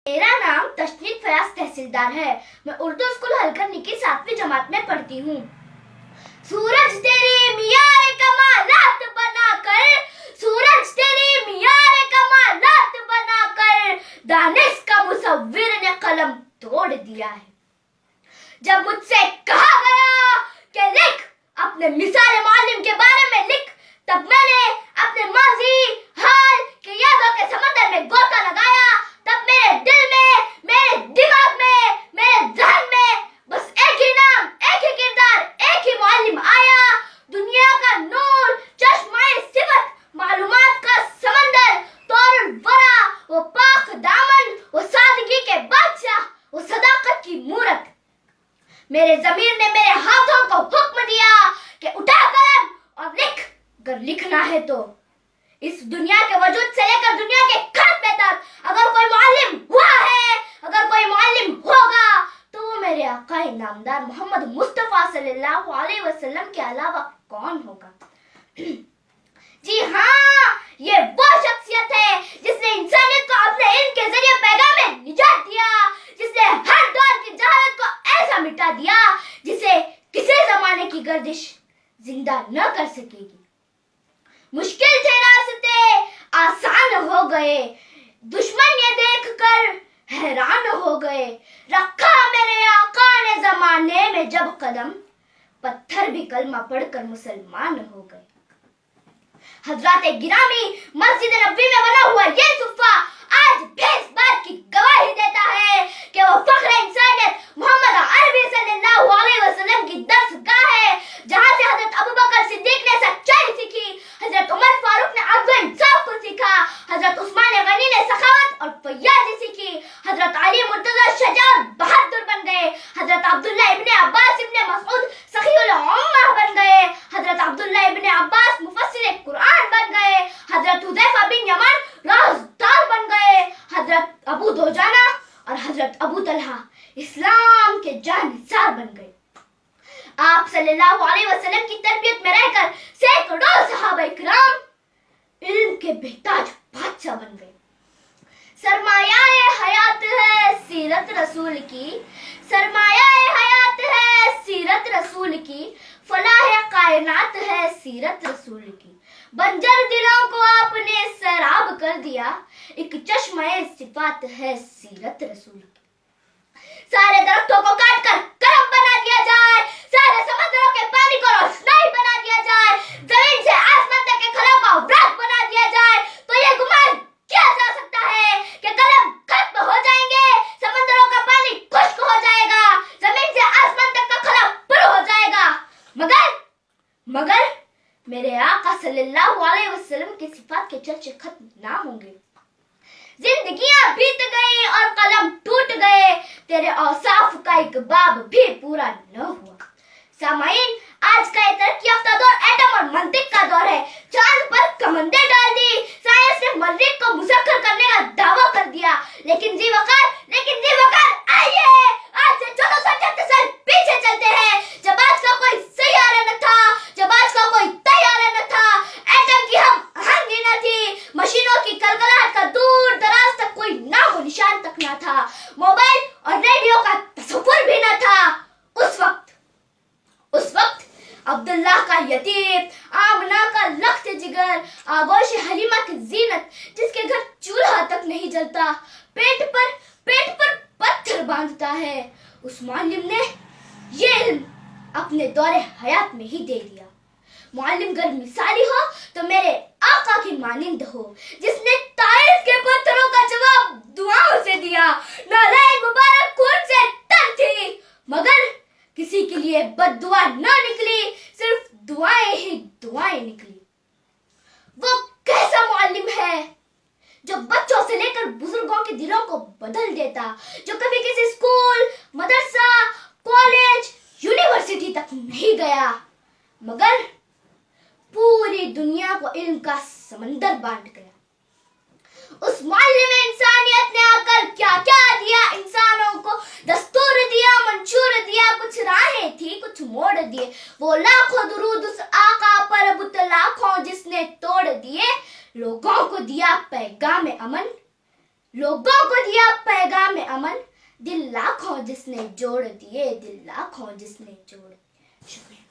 میرا نام تشنید فیاض تحصیلدار ہے. میں اردو اسکول ہلکرنی کی 7ویں جماعت میں پڑھتی ہوں. سورج تیری معیار کمالات بنا کر، سورج تیری معیار کمالات بنا کر دانش کا مصور نے قلم توڑ دیا ہے. جب مجھ سے کہا گیا کہ لکھ اپنے مثال معلم کے بارے میں لکھ، تب میں نے اپنے ماضی حال کے یادوں کے سمندر میں غوطہ لگایا. تب میرے دل میں، میرے دماغ میں، میرے ذہن میں بس ایک ہی نام، ایک ہی کردار، ایک ہی معلم آیا. دنیا کا نور، چشمہ صفت، معلومات کا سمندر، طور الورا، وہ پاک دامن، وہ سادگی کے بادشاہ، وہ صداقت کی مورت. میرے ضمیر نے میرے ہاتھوں کو حکم دیا کہ اٹھا قلم اور لکھ، اگر لکھنا ہے تو. اس دنیا کے وجود سے لے کر دنیا کے خاتمے تک اگر کوئی معلم ہوا ہے، اگر کوئی معلم ہوگا تو وہ میرے آقا نامدار محمد مصطفیٰ صلی اللہ علیہ وسلم کے علاوہ کون ہوگا؟ جی ہاں، یہ وہ شخصیت ہے جس نے انسانیت کو اپنے علم کے ذریعے پیغام نجات دیا، جس نے ہر دور کی جہالت کو ایسا مٹا دیا جسے کسی زمانے کی گردش زندہ نہ کر سکے گی. مشکل تھے راستے، آسان ہو گئے، دشمن یہ دیکھ کر حیران ہو گئے. رکھا میرے آقا نے زمانے میں جب قدم، پتھر بھی کلمہ پڑھ کر مسلمان ہو گئے. حضرات گرامی، مسجد نبوی میں بنا ہوا یہ صفہ آج بھی اس بات کی گواہی دیتا ہے کہ وہ فخر انسانیت محمد عربی صلی اللہ علیہ وسلم کی درسگاہ ہے، جہاں سے حضرت ابوبکر صدیق نے سچائی سیکھی، حضرت عمر فاروق نے عدل و انصاف کو سیکھا، حضرت عثمان غنی نے سخاوت اور فیاضی سیکھی، حضرت علی مرتضی شجاع اور بہادر بن گئے، حضرت عبداللہ ابن عباس ابن مسعود سخی الامہ بن گئے، حضرت عبداللہ ابن عباس مفسر قرآن بن گئے، حضرت حذیفہ بن یمان رازدار بن گئے، حضرت ابو دوجانہ اور حضرت ابو طلحہ اسلام کے جانثار بن گئے. آپ صلی اللہ علیہ وسلم کی تربیت میں رہ کر سینکڑوں صحابہ اکرام علم کے بہتاج بادشاہ بن گئے. سرمایہ حیات ہے سیرت رسول کی، سرمایہ حیات ہے سیرت رسول کی، فلاح کائنات ہے سیرت رسول کی. بنجر دلوں کو آپ نے سیراب کر دیا، ایک چشمہ صفات ہے سیرت رسول کی. سارے درختوں کو کاٹ کر کرم بنا دیا جائے، سارے سمندروں کے پانی کو روشنائی بنا دیا جائے، زمین سے آسمان تک کے خلاؤ کو اوراق بنا دیا جائے، تو یہ گمان کیا جا سکتا ہے کہ قلم ختم ہو جائیں گے، سمندروں کا پانی خشک ہو جائے گا، زمین سے آسمان تک کا خلا پر ہو جائے گا، مگر میرے آقا صلی اللہ علیہ وسلم کی صفات کے چرچے ختم نہ ہوں گے. زندگیاں بیت گئی اور قلم ٹوٹ گئے، تیرے اوصاف کا ایک باب بھی پورا نہ ہوا. سامعین، آج کا یہ ترقی یافتہ دور ایٹم اور منطق کا دور ہے. چاند پر کمندیں ڈال دی، سائنس نے مریخ کو مسخر کرنے کا دعویٰ کر دیا، لیکن ذی وقار آئیے آج سے 1436 سال پیچھے چلتے ہیں، جب آج کا کوئی سیارہ نہ تھا، جب آج کا کوئی طیارہ نہ تھا، ایٹم کی ہم آہنگی نہ تھی، مشینوں کی کلکلاہٹ کا دور دراز تک کوئی نام و نشان تک نہ تھا، موبائل اور ریڈیو کا تصور بھی نہ تھا. اس وقت عبداللہ کا یتیم، آمنہ کا لخت جگر، آغوش حلیمہ کی زینت، جس کے گھر چولہا تک نہیں جلتا، پیٹ پر پتھر باندھتا ہے، اس معلم نے یہ علم اپنے دور حیات میں ہی دے دیا. معلم گر مثالی ہو تو میرے آقا کی مانند ہو، جس نے طائف کے پتھروں کا جواب دعاؤں سے دیا. نالائن مبارک خون سے تر تھی، مگر کسی کے لیے بد دعا نہ نکلی، صرف دعائیں ہی دعائیں نکلی. وہ کیسا معلم ہے جو بچوں سے لے کر بزرگوں کے دلوں کو بدل دیتا، جو کبھی کسی اسکول، مدرسہ، کالج، یونیورسٹی تک نہیں گیا، مگر پوری دنیا کو علم کا سمندر بانٹ گیا. اس معلم انسانیت نے آ کر کیا کیا دیا انسانوں کو، دستور دیا، منشور دیا، کچھ راہیں تھی، کچھ موڑ دیے. وہ لاکھوں درود اس آقا پر بت لاکھوں جس نے توڑ دیے. لوگوں کو دیا پیغام امن، لوگوں کو دیا پیغام دل لاکھوں جس نے جوڑ دیے، دل لاکھوں جس نے جوڑ دیے. شکریہ.